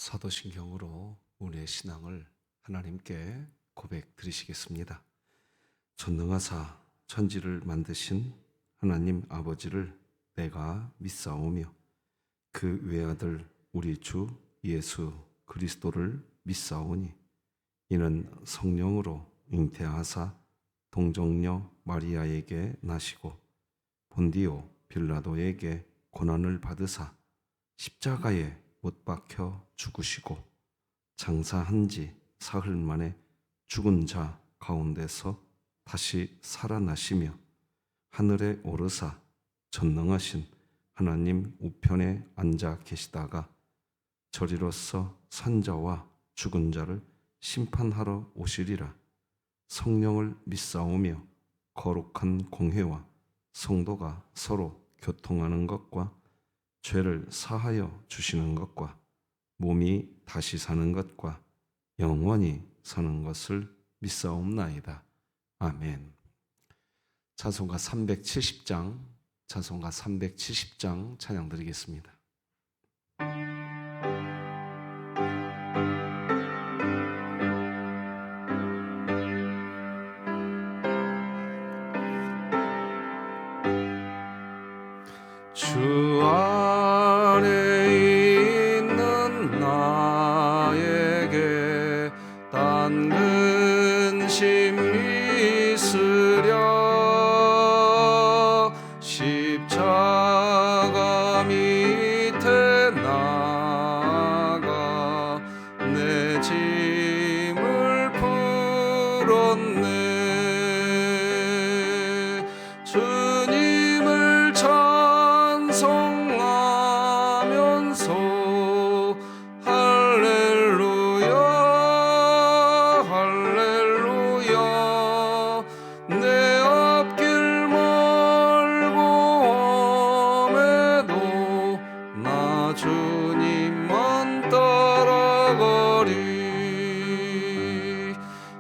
사도신경으로 우리의 신앙을 하나님께 고백 드리시겠습니다. 전능하사 천지를 만드신 하나님 아버지를 내가 믿사오며 그 외아들 우리 주 예수 그리스도를 믿사오니 이는 성령으로 잉태하사 동정녀 마리아에게 나시고 본디오 빌라도에게 고난을 받으사 십자가에 못 박혀 죽으시고 장사한 지 사흘 만에 죽은 자 가운데서 다시 살아나시며 하늘에 오르사 전능하신 하나님 우편에 앉아 계시다가 저리로서 산자와 죽은 자를 심판하러 오시리라. 성령을 믿사오며 거룩한 공회와 성도가 서로 교통하는 것과 죄를 사하여 주시는 것과 몸이 다시 사는 것과 영원히 사는 것을 믿사옵나이다. 아멘. 찬송가 370장 찬양 드리겠습니다. 주 안에 있는 나에게 단 근심이 있으랴. 십자가 밑에 나가 내 짐을 풀었네. 주님을 찬송하면서 할렐루야 할렐루야. 내 앞길 멀고 험해도 나 주님만 따라가리.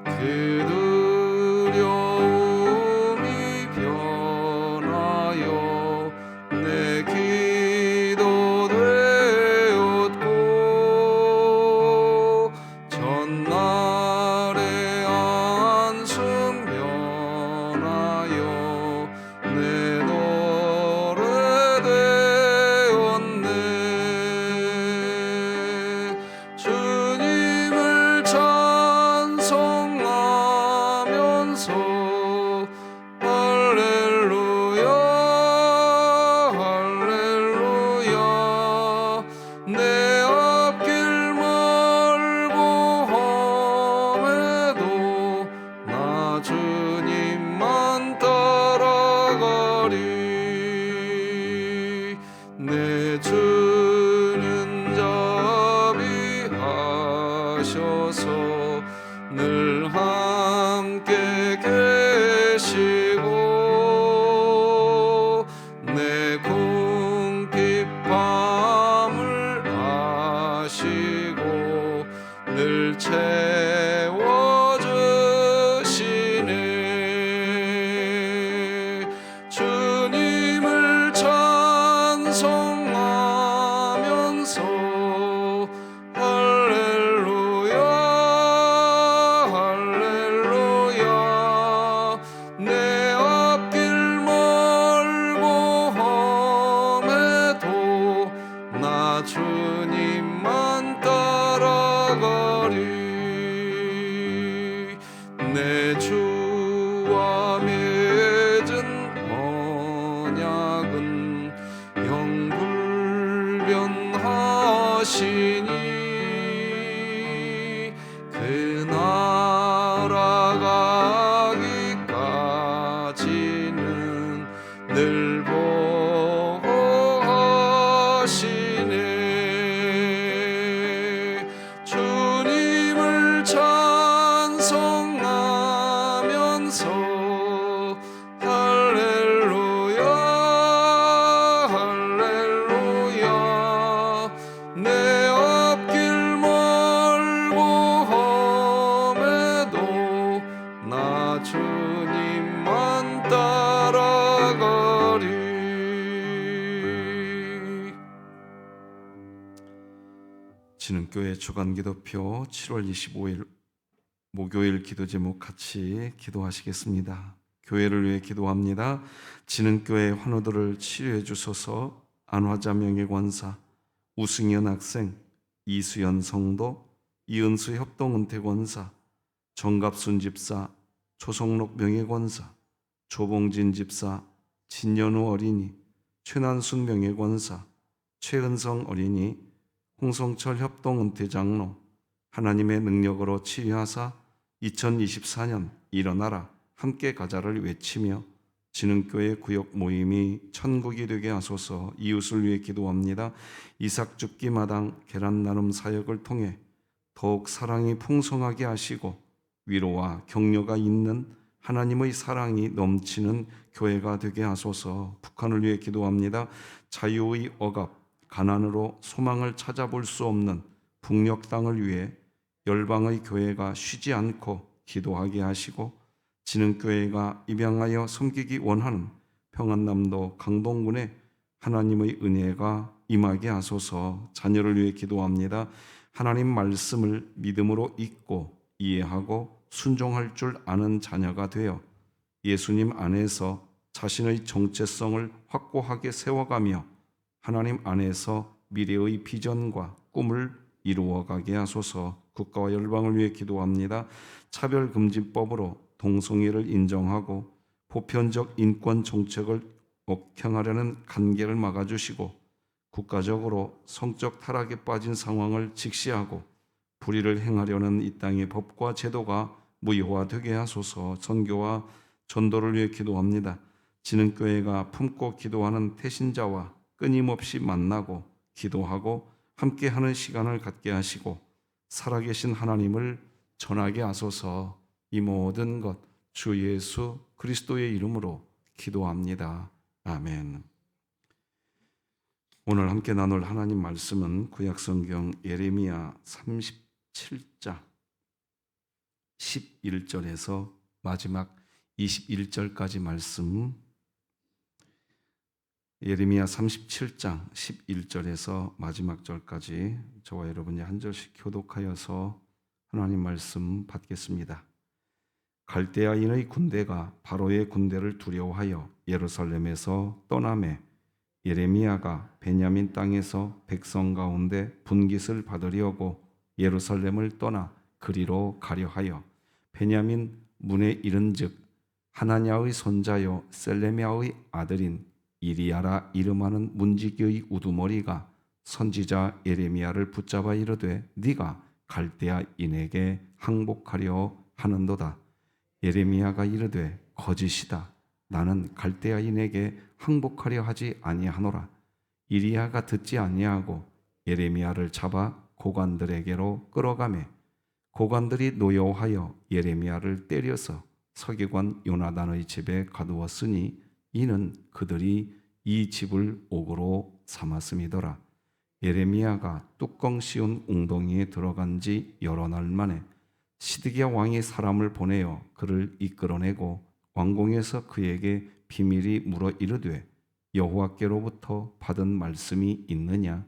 그 두려움이 변하여 내 기도 되었고 전날의 안숨 변하여 내 노래 되었네. 주님을 찬송하면서 할렐루야 할렐루야. 내 앞길 멀고 험해도 나 주님만 따라가리. 내 주는 자비하셔서 늘 함께 계시고 내 궁핍함을 아시고 늘 채워주시네. 주님을 찬송하면서 할렐루야 할렐루야. 내 앞길 멀고 험해도 나 주님만 따라가리. 내 주와 맺은 언약은 영불변하시니 그 나라 가기까지는 늘 보호하시네. 주님을 찬송하면서 할렐루야 할렐루야. 내 앞길 진흥교회 주간기도표 7월 25일 목요일 기도 제목 같이 기도하시겠습니다. 교회를 위해 기도합니다. 진흥교회 환우들을 치료해 주소서. 안화자 명예권사, 우승현 학생, 이수연 성도, 이은수 협동은퇴권사, 정갑순 집사, 조성록 명예권사, 조봉진 집사, 진연우 어린이, 최난순 명예권사, 최은성 어린이, 홍성철 협동은퇴장로, 하나님의 능력으로 치유하사 2024년 일어나라 함께 가자를 외치며 진흥교회 구역 모임이 천국이 되게 하소서. 이웃을 위해 기도합니다. 이삭 죽기 마당 계란 나눔 사역을 통해 더욱 사랑이 풍성하게 하시고 위로와 격려가 있는 하나님의 사랑이 넘치는 교회가 되게 하소서. 북한을 위해 기도합니다. 자유의 억압, 가난으로 소망을 찾아볼 수 없는 북녘 땅을 위해 열방의 교회가 쉬지 않고 기도하게 하시고 진흥교회가 입양하여 섬기기 원하는 평안남도 강동군에 하나님의 은혜가 임하게 하소서. 자녀를 위해 기도합니다. 하나님 말씀을 믿음으로 읽고 이해하고 순종할 줄 아는 자녀가 되어 예수님 안에서 자신의 정체성을 확고하게 세워가며 하나님 안에서 미래의 비전과 꿈을 이루어가게 하소서. 국가와 열방을 위해 기도합니다. 차별금지법으로 동성애를 인정하고 보편적 인권 정책을 억행하려는 간계를 막아주시고 국가적으로 성적 타락에 빠진 상황을 직시하고 불의를 행하려는 이 땅의 법과 제도가 무효화되게 하소서. 선교와 전도를 위해 기도합니다. 진흥교회가 품고 기도하는 태신자와 끊임없이 만나고 기도하고 함께하는 시간을 갖게 하시고 살아계신 하나님을 전하게 하소서. 이 모든 것 주 예수 그리스도의 이름으로 기도합니다. 아멘. 오늘 함께 나눌 하나님 말씀은 구약성경 예레미야 37장 11절에서 마지막 21절까지 말씀, 예레미야 37장 11절에서 마지막 절까지 저와 여러분이 한 절씩 교독하여서 하나님 말씀 받겠습니다. 갈대아인의 군대가 바로의 군대를 두려워하여 예루살렘에서 떠나매 예레미야가 베냐민 땅에서 백성 가운데 분깃을 받으려고 예루살렘을 떠나 그리로 가려 하여 베냐민 문에 이른즉 하나냐의 손자요 셀레미야의 아들인 이리야라 이름하는 문지기의 우두머리가 선지자 예레미야를 붙잡아 이르되 네가 갈대아인에게 항복하려 하는도다. 예레미야가 이르되 거짓이다. 나는 갈대아인에게 항복하려 하지 아니하노라. 이리야가 듣지 아니하고 예레미야를 잡아 고관들에게로 끌어가매 고관들이 노여워하여 예레미야를 때려서 서기관 요나단의 집에 가두었으니 이는 그들이 이 집을 옥으로 삼았음이더라. 예레미야가 뚜껑 씌운 웅덩이에 들어간 지 여러 날 만에 시드기야 왕이 사람을 보내어 그를 이끌어내고 왕궁에서 그에게 비밀이 물어 이르되 여호와께로부터 받은 말씀이 있느냐?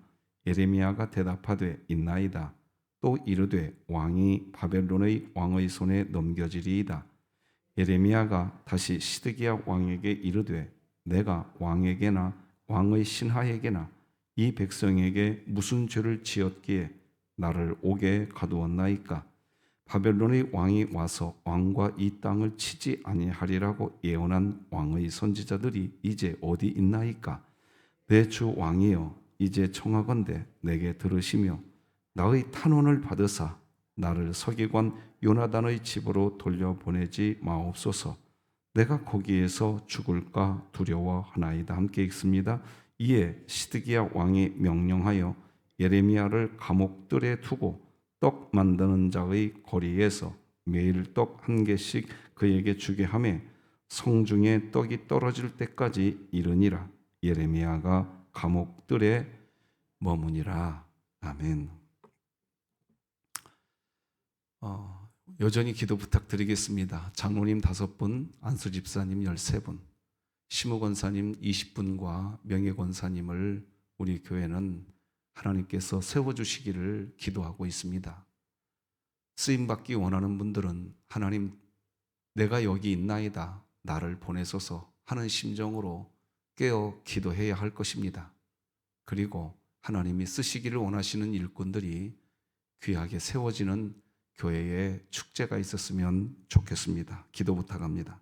예레미야가 대답하되 있나이다. 또 이르되 왕이 바벨론의 왕의 손에 넘겨지리이다. 예레미야가 다시 시드기야 왕에게 이르되 내가 왕에게나 왕의 신하에게나 이 백성에게 무슨 죄를 지었기에 나를 옥에 가두었나이까? 바벨론의 왕이 와서 왕과 이 땅을 치지 아니하리라고 예언한 왕의 선지자들이 이제 어디 있나이까? 내 주 왕이여 이제 청하건대 내게 들으시며 나의 탄원을 받으사 나를 서기관 요나단의 집으로 돌려보내지 마옵소서. 내가 거기에서 죽을까 두려워하나이다. 함께 읽습니다. 이에 시드기야 왕이 명령하여 예레미야를 감옥들에 두고 떡 만드는 자의 거리에서 매일 떡 한 개씩 그에게 주게 하며 성중에 떡이 떨어질 때까지 이르니라. 예레미야가 감옥들에 머무니라. 아멘. 여전히 기도 부탁드리겠습니다. 장로님 5분, 안수 집사님 13분, 시무 권사님 20분과 명예 권사님을 우리 교회는 하나님께서 세워주시기를 기도하고 있습니다. 쓰임받기 원하는 분들은 하나님, 내가 여기 있나이다, 나를 보내소서 하는 심정으로 깨어 기도해야 할 것입니다. 그리고 하나님이 쓰시기를 원하시는 일꾼들이 귀하게 세워지는 교회에 축제가 있었으면 좋겠습니다. 기도 부탁합니다.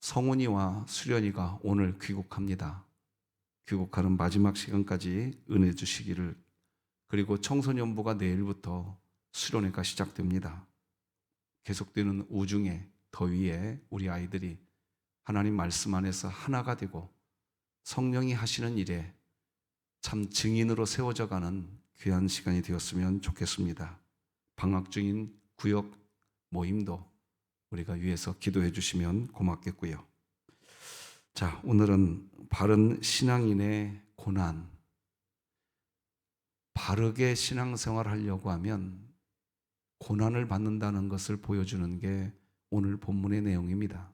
성훈이와 수련이가 오늘 귀국합니다. 귀국하는 마지막 시간까지 은혜 주시기를. 그리고 청소년부가 내일부터 수련회가 시작됩니다. 계속되는 우중에 더위에 우리 아이들이 하나님 말씀 안에서 하나가 되고 성령이 하시는 일에 참 증인으로 세워져 가는 귀한 시간이 되었으면 좋겠습니다. 방학 중인 구역 모임도 우리가 위해서 기도해 주시면 고맙겠고요. 자, 오늘은 바른 신앙인의 고난. 바르게 신앙생활 하려고 하면 고난을 받는다는 것을 보여주는 게 오늘 본문의 내용입니다.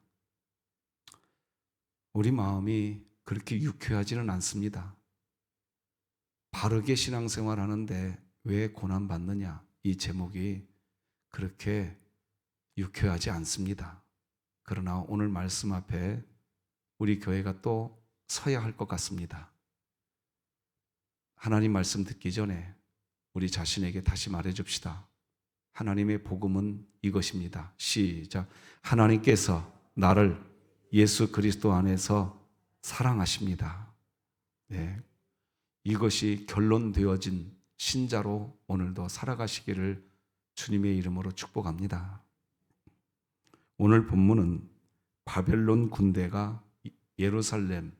우리 마음이 그렇게 유쾌하지는 않습니다. 바르게 신앙생활 하는데 왜 고난 받느냐? 이 제목이 그렇게 유쾌하지 않습니다. 그러나 오늘 말씀 앞에 우리 교회가 또 서야 할 것 같습니다. 하나님 말씀 듣기 전에 우리 자신에게 다시 말해줍시다. 하나님의 복음은 이것입니다. 시작. 하나님께서 나를 예수 그리스도 안에서 사랑하십니다. 네. 이것이 결론되어진 신자로 오늘도 살아가시기를 주님의 이름으로 축복합니다. 오늘 본문은 바벨론 군대가 예루살렘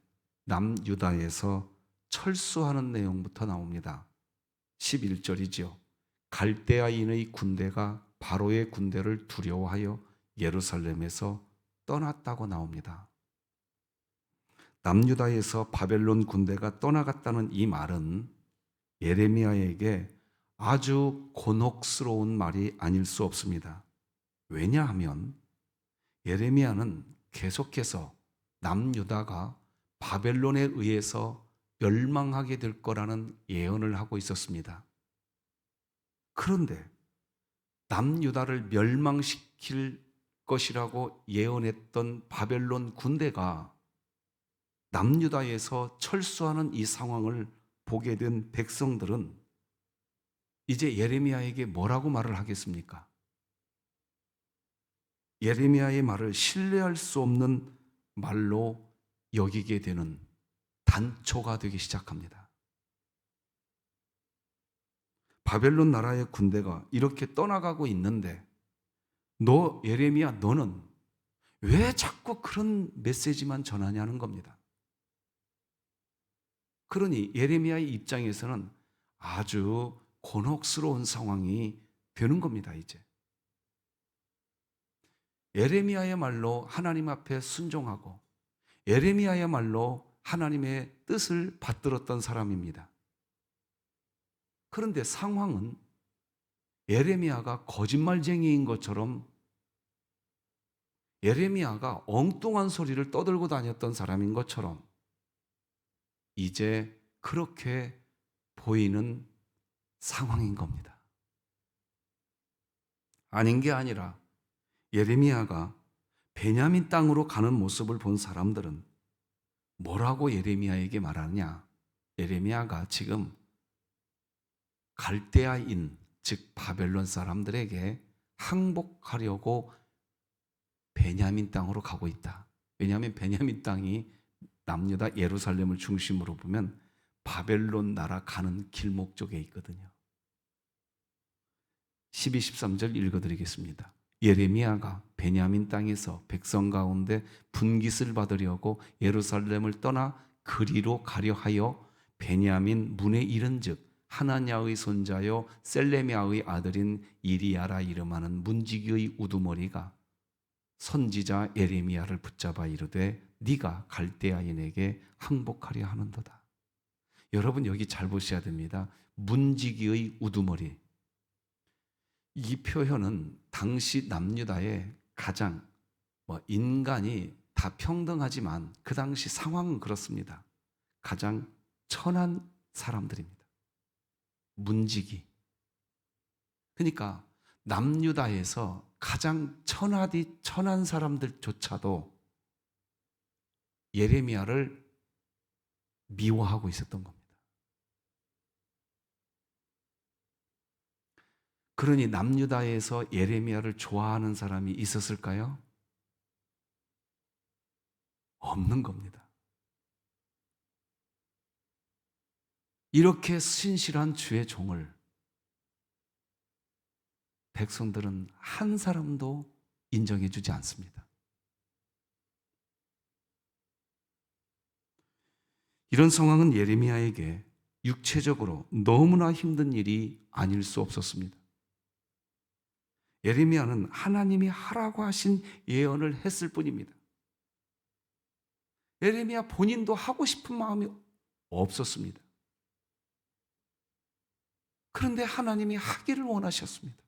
남유다에서 철수하는 내용부터 나옵니다. 11절이죠. 갈대아인의 군대가 바로의 군대를 두려워하여 예루살렘에서 떠났다고 나옵니다. 남유다에서 바벨론 군대가 떠나갔다는 이 말은 예레미야에게 아주 곤혹스러운 말이 아닐 수 없습니다. 왜냐하면 예레미야는 계속해서 남유다가 바벨론에 의해서 멸망하게 될 거라는 예언을 하고 있었습니다. 그런데 남유다를 멸망시킬 것이라고 예언했던 바벨론 군대가 남유다에서 철수하는 이 상황을 보게 된 백성들은 이제 예레미야에게 뭐라고 말을 하겠습니까? 예레미야의 말을 신뢰할 수 없는 말로 여기게 되는 단초가 되기 시작합니다. 바벨론 나라의 군대가 이렇게 떠나가고 있는데 너 예레미야, 너는 왜 자꾸 그런 메시지만 전하냐는 겁니다. 그러니 예레미야의 입장에서는 아주 곤혹스러운 상황이 되는 겁니다. 이제 예레미야야말로 하나님 앞에 순종하고 예레미야야말로 하나님의 뜻을 받들었던 사람입니다. 그런데 상황은 예레미야가 거짓말쟁이인 것처럼, 예레미야가 엉뚱한 소리를 떠들고 다녔던 사람인 것처럼 이제 그렇게 보이는 상황인 겁니다. 아닌 게 아니라 예레미야가 베냐민 땅으로 가는 모습을 본 사람들은 뭐라고 예레미야에게 말하느냐? 예레미야가 지금 갈대아인, 즉 바벨론 사람들에게 항복하려고 베냐민 땅으로 가고 있다. 왜냐하면 베냐민 땅이 남유다 예루살렘을 중심으로 보면 바벨론 나라 가는 길목 쪽에 있거든요. 12, 13절 읽어드리겠습니다. 예레미야가 베냐민 땅에서 백성 가운데 분깃을 받으려고 예루살렘을 떠나 그리로 가려 하여 베냐민 문에 이른즉 하나냐의 손자요 셀레미야의 아들인 이리야라 이름하는 문지기의 우두머리가 선지자 예레미야를 붙잡아 이르되 네가 갈대아인에게 항복하려 하는도다. 여러분 여기 잘 보셔야 됩니다. 문지기의 우두머리. 이 표현은 당시 남유다의 가장 인간이 다 평등하지만 그 당시 상황은 그렇습니다. 가장 천한 사람들입니다. 문지기. 그러니까 남유다에서 가장 천하디 천한 사람들조차도 예레미야를 미워하고 있었던 겁니다. 그러니 남유다에서 예레미야를 좋아하는 사람이 있었을까요? 없는 겁니다. 이렇게 신실한 주의 종을 백성들은 한 사람도 인정해 주지 않습니다. 이런 상황은 예레미야에게 육체적으로 너무나 힘든 일이 아닐 수 없었습니다. 예레미야는 하나님이 하라고 하신 예언을 했을 뿐입니다. 예레미야 본인도 하고 싶은 마음이 없었습니다. 그런데 하나님이 하기를 원하셨습니다.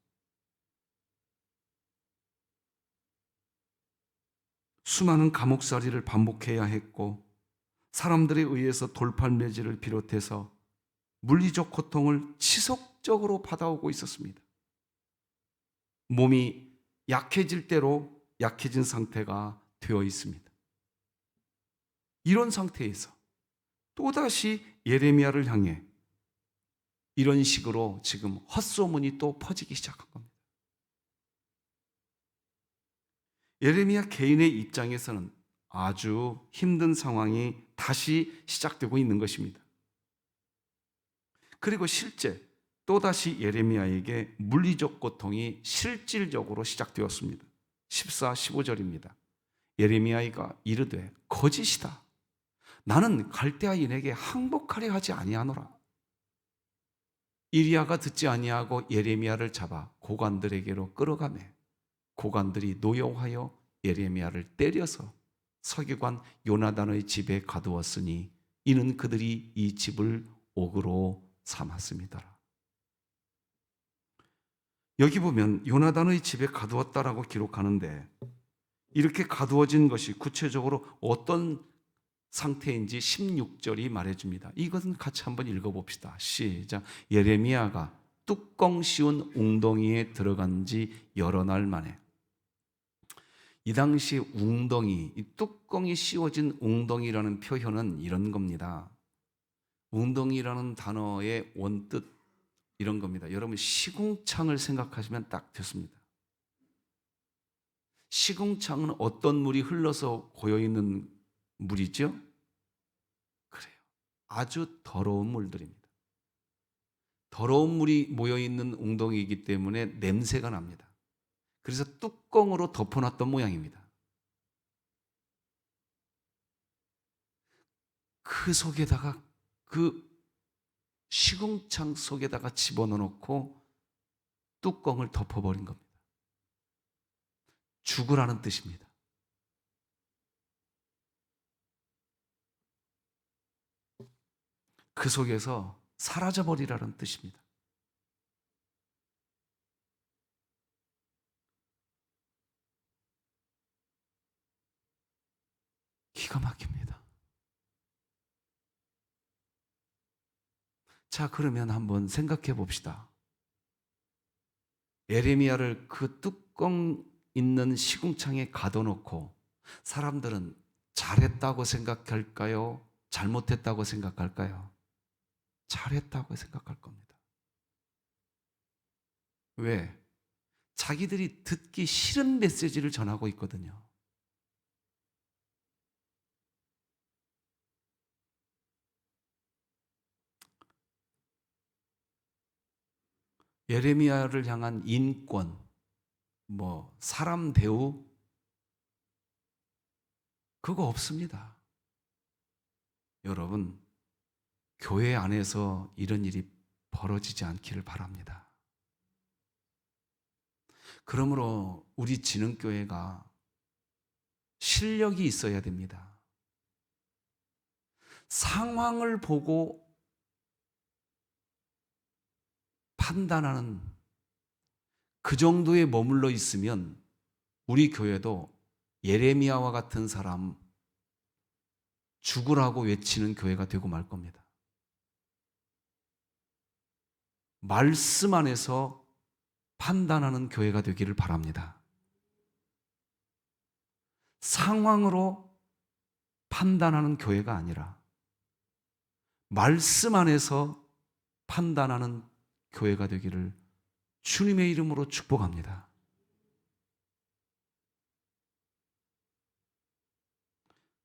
수많은 감옥살이를 반복해야 했고 사람들에 의해서 돌팔매질을 비롯해서 물리적 고통을 지속적으로 받아오고 있었습니다. 몸이 약해질 대로 약해진 상태가 되어 있습니다. 이런 상태에서 또다시 예레미야를 향해 이런 식으로 지금 헛소문이 또 퍼지기 시작한 겁니다. 예레미야 개인의 입장에서는 아주 힘든 상황이 다시 시작되고 있는 것입니다. 그리고 실제 또다시 예레미야에게 물리적 고통이 실질적으로 시작되었습니다. 14, 15절입니다. 예레미야가 이르되 거짓이다. 나는 갈대아인에게 항복하려 하지 아니하노라. 이리야가 듣지 아니하고 예레미야를 잡아 고관들에게로 끌어가매 고관들이 노여워하여 예레미야를 때려서 서기관 요나단의 집에 가두었으니 이는 그들이 이 집을 옥으로 삼았습니다. 여기 보면 요나단의 집에 가두었다라고 기록하는데 이렇게 가두어진 것이 구체적으로 어떤 상태인지 16절이 말해줍니다. 이것은 같이 한번 읽어봅시다. 시작. 예레미야가 뚜껑 씌운 웅덩이에 들어간 지 여러 날 만에. 이 당시 웅덩이, 이 뚜껑이 씌워진 웅덩이라는 표현은 이런 겁니다. 웅덩이라는 단어의 원뜻 이런 겁니다. 여러분 시궁창을 생각하시면 딱 됐습니다. 시궁창은 어떤 물이 흘러서 고여있는 물이죠? 그래요. 아주 더러운 물들입니다. 더러운 물이 모여있는 웅덩이이기 때문에 냄새가 납니다. 그래서 뚜껑으로 덮어놨던 모양입니다. 그 속에다가 그 시궁창 속에다가 집어넣고 뚜껑을 덮어버린 겁니다. 죽으라는 뜻입니다. 그 속에서 사라져버리라는 뜻입니다. 기가 막힙니다. 자, 그러면 한번 생각해 봅시다. 예레미야를 그 뚜껑 있는 시궁창에 가둬놓고 사람들은 잘했다고 생각할까요? 잘못했다고 생각할까요? 잘했다고 생각할 겁니다. 왜? 자기들이 듣기 싫은 메시지를 전하고 있거든요. 예레미야를 향한 인권, 사람 대우, 그거 없습니다. 여러분, 교회 안에서 이런 일이 벌어지지 않기를 바랍니다. 그러므로 우리 진흥교회가 실력이 있어야 됩니다. 상황을 보고 판단하는 그 정도에 머물러 있으면 우리 교회도 예레미야와 같은 사람 죽으라고 외치는 교회가 되고 말 겁니다. 말씀 안에서 판단하는 교회가 되기를 바랍니다. 상황으로 판단하는 교회가 아니라 말씀 안에서 판단하는 교회가 되기를 주님의 이름으로 축복합니다.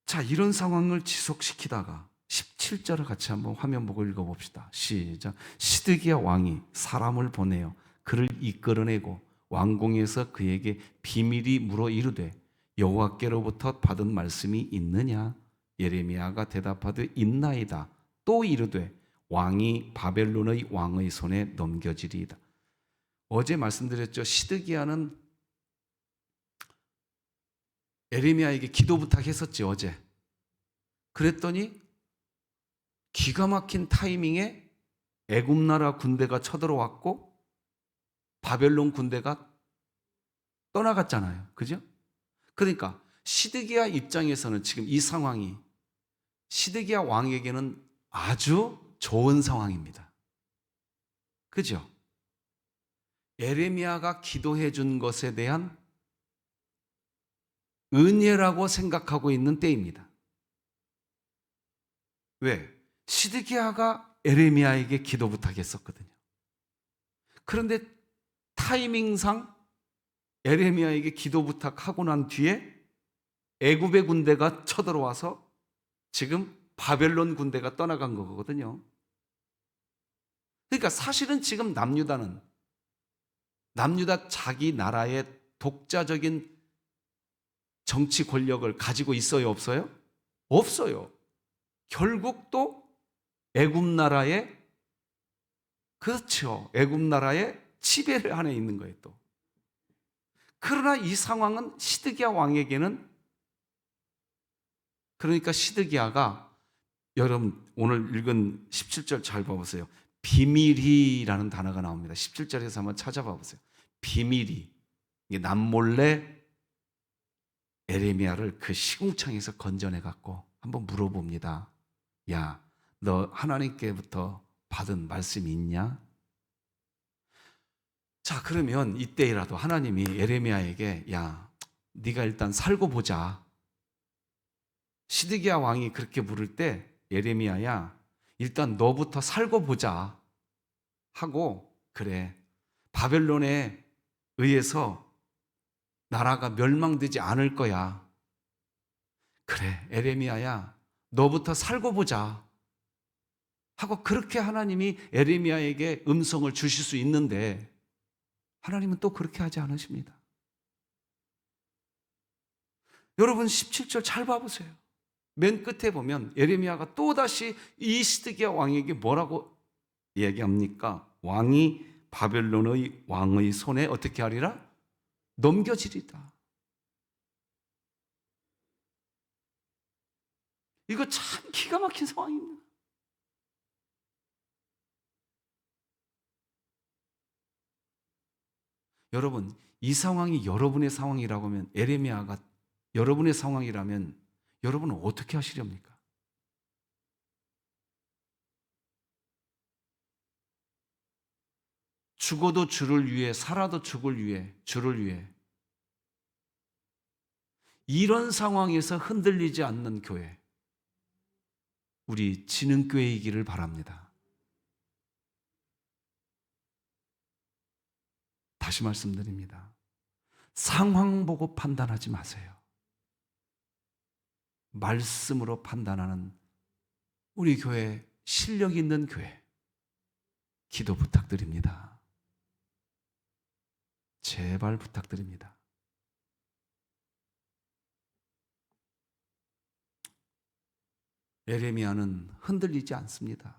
자, 이런 상황을 지속시키다가 17절을 같이 한번 화면 보고 읽어봅시다. 시작. 시드기야 왕이 사람을 보내어 그를 이끌어내고 왕궁에서 그에게 비밀이 물어 이르되 여호와께로부터 받은 말씀이 있느냐? 예레미야가 대답하되 있나이다. 또 이르되 왕이 바벨론의 왕의 손에 넘겨지리이다. 어제 말씀드렸죠. 시드기야는 예레미야에게 기도 부탁했었지, 어제. 그랬더니 기가 막힌 타이밍에 애굽 나라 군대가 쳐들어왔고 바벨론 군대가 떠나갔잖아요. 그죠? 그러니까 시드기야 입장에서는 지금 이 상황이 시드기야 왕에게는 아주 좋은 상황입니다. 그죠? 예레미야가 기도해 준 것에 대한 은혜라고 생각하고 있는 때입니다. 왜? 시드기야가 예레미야에게 기도 부탁했었거든요. 그런데 타이밍상 예레미야에게 기도 부탁하고 난 뒤에 애굽의 군대가 쳐들어와서 지금 바벨론 군대가 떠나간 거거든요. 그러니까 사실은 지금 남유다 자기 나라의 독자적인 정치 권력을 가지고 있어요, 없어요? 없어요. 결국 또 애굽 나라의, 그렇죠, 애굽 나라의 지배를 안에 있는 거예요, 또. 그러나 이 상황은 시드기야 왕에게는, 그러니까 시드기야가, 여러분 오늘 읽은 17절 잘 봐보세요. 비밀이라는 단어가 나옵니다. 17절에서 한번 찾아봐 보세요. 비밀이, 이게 남몰래 예레미야를 그 시궁창에서 건져내 갖고 한번 물어봅니다. 야, 너 하나님께부터 받은 말씀이 있냐? 자, 그러면 이때라도 하나님이 예레미야에게 야, 네가 일단 살고 보자. 시드기야 왕이 그렇게 물을 때 예레미야야, 일단 너부터 살고 보자 하고, 그래, 바벨론에 의해서 나라가 멸망되지 않을 거야. 그래, 예레미야야, 너부터 살고 보자 하고 그렇게 하나님이 예레미야에게 음성을 주실 수 있는데 하나님은 또 그렇게 하지 않으십니다. 여러분 17절 잘 봐보세요. 맨 끝에 보면 예레미야가 또다시 이 시드기야 왕에게 뭐라고 얘기합니까? 왕이 바벨론의 왕의 손에 어떻게 하리라? 넘겨지리다. 이거 참 기가 막힌 상황입니다. 여러분, 이 상황이 여러분의 상황이라고 하면, 예레미야가 여러분의 상황이라면 여러분은 어떻게 하시렵니까? 죽어도 주를 위해, 살아도 주를 위해. 이런 상황에서 흔들리지 않는 교회, 우리 진흥교회이기를 바랍니다. 다시 말씀드립니다. 상황 보고 판단하지 마세요. 말씀으로 판단하는 우리 교회, 실력 있는 교회, 기도 부탁드립니다. 제발 부탁드립니다. 예레미야는 흔들리지 않습니다.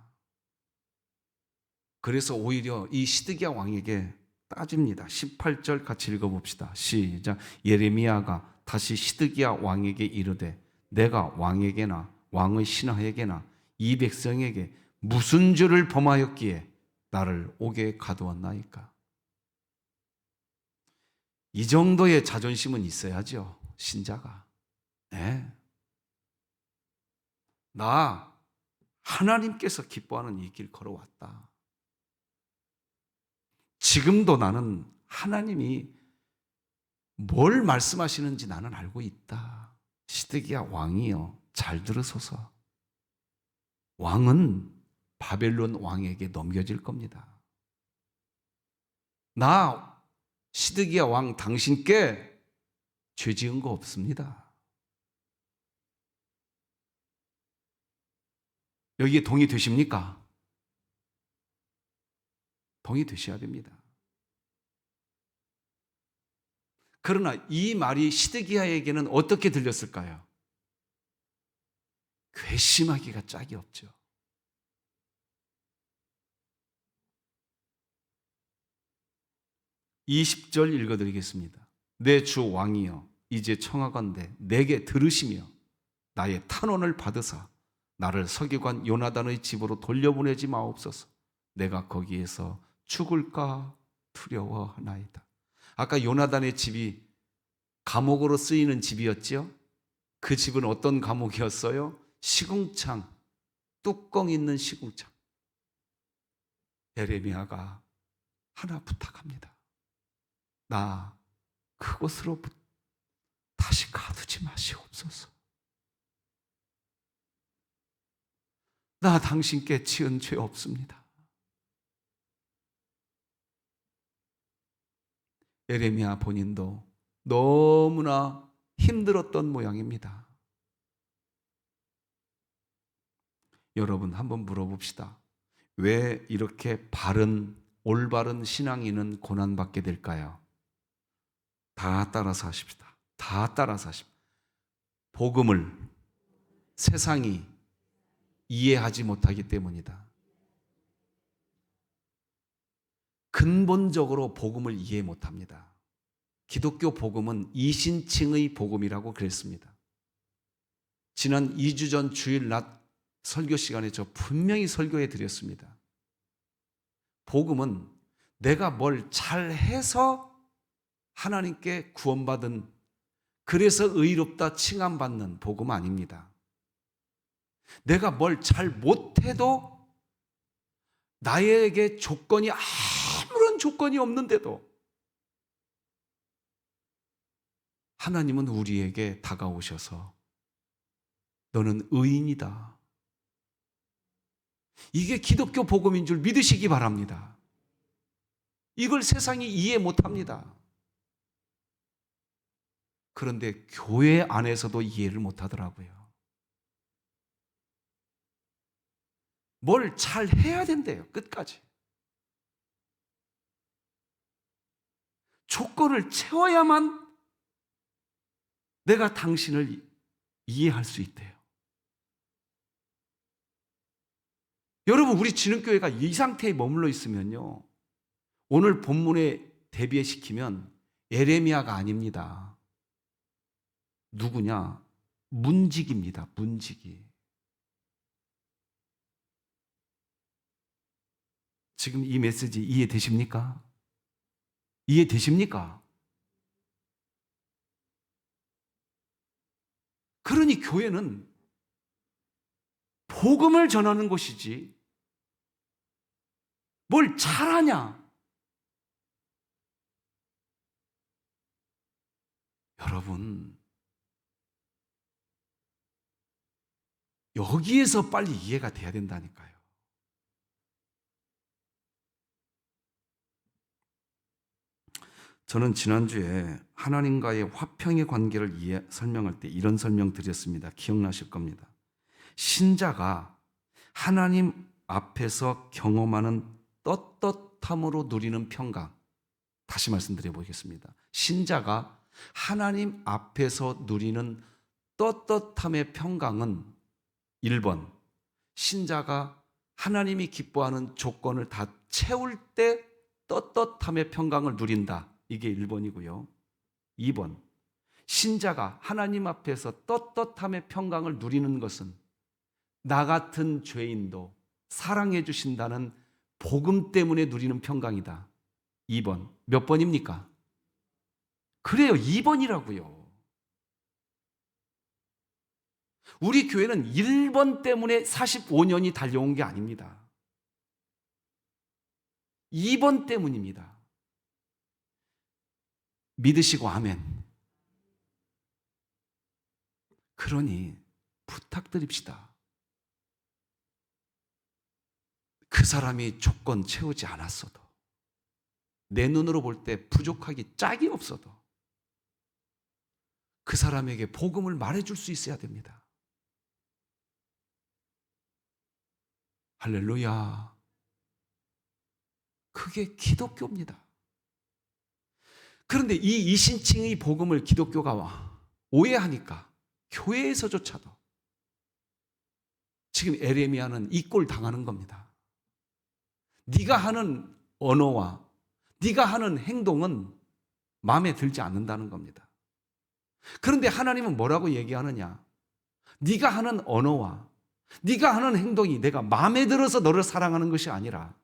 그래서 오히려 이 시드기야 왕에게 따집니다. 18절 같이 읽어봅시다. 시작. 예레미야가 다시 시드기야 왕에게 이르되 내가 왕에게나 왕의 신하에게나 이 백성에게 무슨 죄를 범하였기에 나를 옥에 가두었나이까? 이 정도의 자존심은 있어야죠, 신자가. 네. 나 하나님께서 기뻐하는 이 길 걸어왔다. 지금도 나는 하나님이 뭘 말씀하시는지 나는 알고 있다. 시드기야 왕이여, 잘 들으소서. 왕은 바벨론 왕에게 넘겨질 겁니다. 나 시드기야 왕 당신께 죄 지은 거 없습니다. 여기에 동의되십니까? 동의되셔야 됩니다. 그러나 이 말이 시드기야에게는 어떻게 들렸을까요? 괘씸하기가 짝이 없죠. 20절 읽어드리겠습니다. 내 주 왕이여, 이제 청하건대 내게 들으시며 나의 탄원을 받으사 나를 서기관 요나단의 집으로 돌려보내지 마옵소서. 내가 거기에서 죽을까 두려워하나이다. 아까 요나단의 집이 감옥으로 쓰이는 집이었지요. 그 집은 어떤 감옥이었어요? 시궁창, 뚜껑 있는 시궁창. 예레미야가 하나 부탁합니다. 나 그곳으로 다시 가두지 마시옵소서. 나 당신께 지은 죄 없습니다. 예레미야 본인도 너무나 힘들었던 모양입니다. 여러분 한번 물어봅시다. 왜 이렇게 올바른 신앙인은 고난받게 될까요? 다 따라서 하십시다. 다 따라서 하십시다. 복음을 세상이 이해하지 못하기 때문이다. 근본적으로 복음을 이해 못합니다. 기독교 복음은 이신칭의 복음이라고 그랬습니다. 지난 2주 전 주일 낮 설교 시간에 저 분명히 설교해 드렸습니다. 복음은 내가 뭘 잘해서 하나님께 구원받은, 그래서 의롭다 칭함받는 복음 아닙니다. 내가 뭘 잘 못해도 나에게 아무런 조건이 없는데도 하나님은 우리에게 다가오셔서 너는 의인이다. 이게 기독교 복음인 줄 믿으시기 바랍니다. 이걸 세상이 이해 못합니다. 그런데 교회 안에서도 이해를 못하더라고요. 뭘 잘 해야 된대요, 끝까지. 조건을 채워야만 내가 당신을 이해할 수 있대요. 여러분, 우리 진흥교회가 이 상태에 머물러 있으면요, 오늘 본문에 대비시키면 예레미야가 아닙니다. 누구냐? 문지기입니다. 문지기. 지금 이 메시지 이해되십니까? 이해되십니까? 그러니 교회는 복음을 전하는 곳이지 뭘 잘하냐? 여러분, 여기에서 빨리 이해가 돼야 된다니까요. 저는 지난주에 하나님과의 화평의 관계를 설명할 때 이런 설명 드렸습니다. 기억나실 겁니다. 신자가 하나님 앞에서 경험하는 떳떳함으로 누리는 평강. 다시 말씀드려 보겠습니다. 신자가 하나님 앞에서 누리는 떳떳함의 평강은 1번, 신자가 하나님이 기뻐하는 조건을 다 채울 때 떳떳함의 평강을 누린다. 이게 1번이고요. 2번, 신자가 하나님 앞에서 떳떳함의 평강을 누리는 것은 나 같은 죄인도 사랑해 주신다는 복음 때문에 누리는 평강이다. 2번. 몇 번입니까? 그래요. 2번이라고요. 우리 교회는 1번 때문에 45년이 달려온 게 아닙니다. 2번 때문입니다. 믿으시고 아멘. 그러니 부탁드립시다. 그 사람이 조건 채우지 않았어도, 내 눈으로 볼 때 부족하기 짝이 없어도 그 사람에게 복음을 말해줄 수 있어야 됩니다. 할렐루야. 그게 기독교입니다. 그런데 이 이신칭의 복음을 기독교가 오해하니까 교회에서조차도 지금 에레미야는 이 꼴 당하는 겁니다. 네가 하는 언어와 네가 하는 행동은 마음에 들지 않는다는 겁니다. 그런데 하나님은 뭐라고 얘기하느냐? 네가 하는 언어와 네가 하는 행동이 내가 마음에 들어서 너를 사랑하는 것이 아니라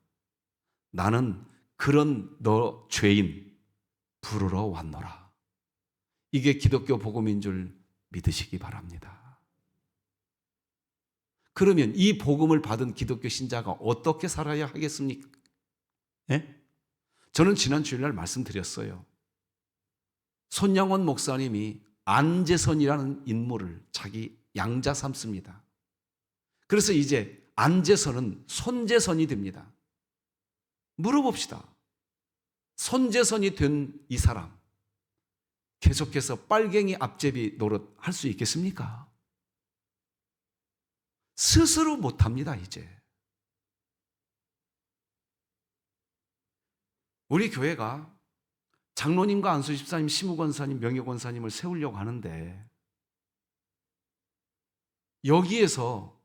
나는 그런 너 죄인 부르러 왔노라. 이게 기독교 복음인 줄 믿으시기 바랍니다. 그러면 이 복음을 받은 기독교 신자가 어떻게 살아야 하겠습니까? 예? 저는 지난 주일날 말씀드렸어요. 손양원 목사님이 안재선이라는 인물을 자기 양자 삼습니다. 그래서 이제 안재선은 손재선이 됩니다. 물어봅시다. 손재선이 된 이 사람, 계속해서 빨갱이 앞제비 노릇 할 수 있겠습니까? 스스로 못합니다, 이제. 우리 교회가 장로님과 안수집사님, 시무권사님, 명예권사님을 세우려고 하는데 여기에서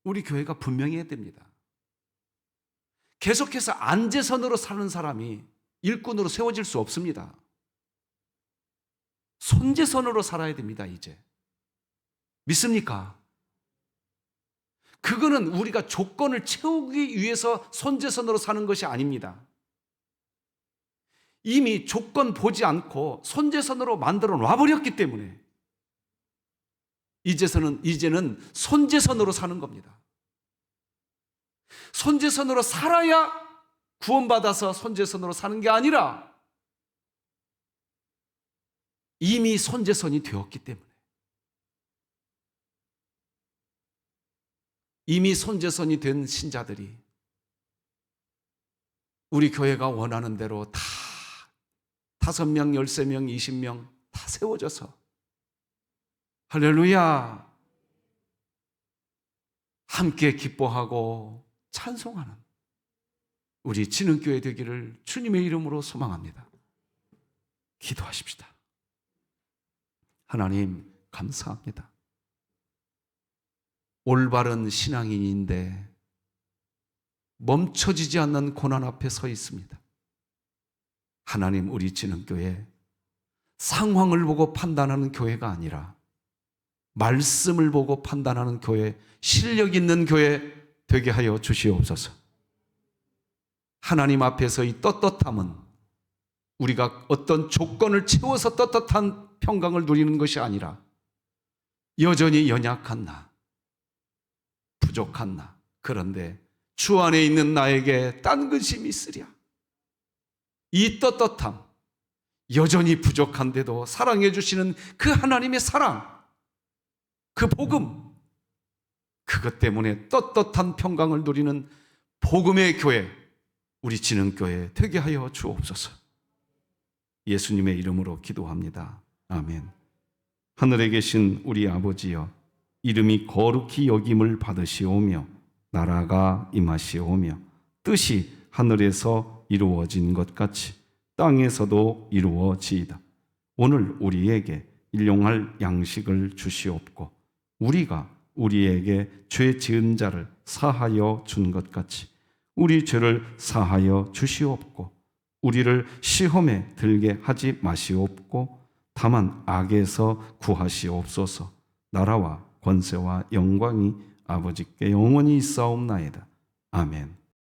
우리 교회가 분명해야 됩니다. 계속해서 안재선으로 사는 사람이 일꾼으로 세워질 수 없습니다. 손재선으로 살아야 됩니다, 이제. 믿습니까? 그거는 우리가 조건을 채우기 위해서 손재선으로 사는 것이 아닙니다. 이미 조건 보지 않고 손재선으로 만들어 놔버렸기 때문에 이제는 손재선으로 사는 겁니다. 손재선으로 살아야 구원받아서 손재선으로 사는 게 아니라 이미 손재선이 되었기 때문에, 이미 손재선이 된 신자들이 우리 교회가 원하는 대로 다 5명, 13명, 20명 다 세워져서 할렐루야 함께 기뻐하고 찬송하는 우리 진흥교회 되기를 주님의 이름으로 소망합니다. 기도하십시다. 하나님 감사합니다. 올바른 신앙인인데 멈춰지지 않는 고난 앞에 서 있습니다. 하나님, 우리 진흥교회 상황을 보고 판단하는 교회가 아니라 말씀을 보고 판단하는 교회, 실력 있는 교회 되게 하여 주시옵소서. 하나님 앞에서 이 떳떳함은 우리가 어떤 조건을 채워서 떳떳한 평강을 누리는 것이 아니라 여전히 연약한 나, 부족한 나, 그런데 주 안에 있는 나에게 딴 것이 있으랴. 이 떳떳함, 여전히 부족한데도 사랑해 주시는 그 하나님의 사랑, 그 복음, 그것 때문에 떳떳한 평강을 누리는 복음의 교회, 우리 진흥교회 되게 하여 주옵소서. 예수님의 이름으로 기도합니다. 아멘. 하늘에 계신 우리 아버지여, 이름이 거룩히 여김을 받으시오며 나라가 임하시오며 뜻이 하늘에서 이루어진 것 같이 땅에서도 이루어지이다. 오늘 우리에게 일용할 양식을 주시옵고 우리가 우리에게 죄 지은 자를 사하여 준 것 같이 우리 죄를 사하여 주시옵고 우리를 시험에 들게 하지 마시옵고 다만 악에서 구하시옵소서. 나라와 권세와 영광이 아버지께 영원히 있사옵나이다. 아멘.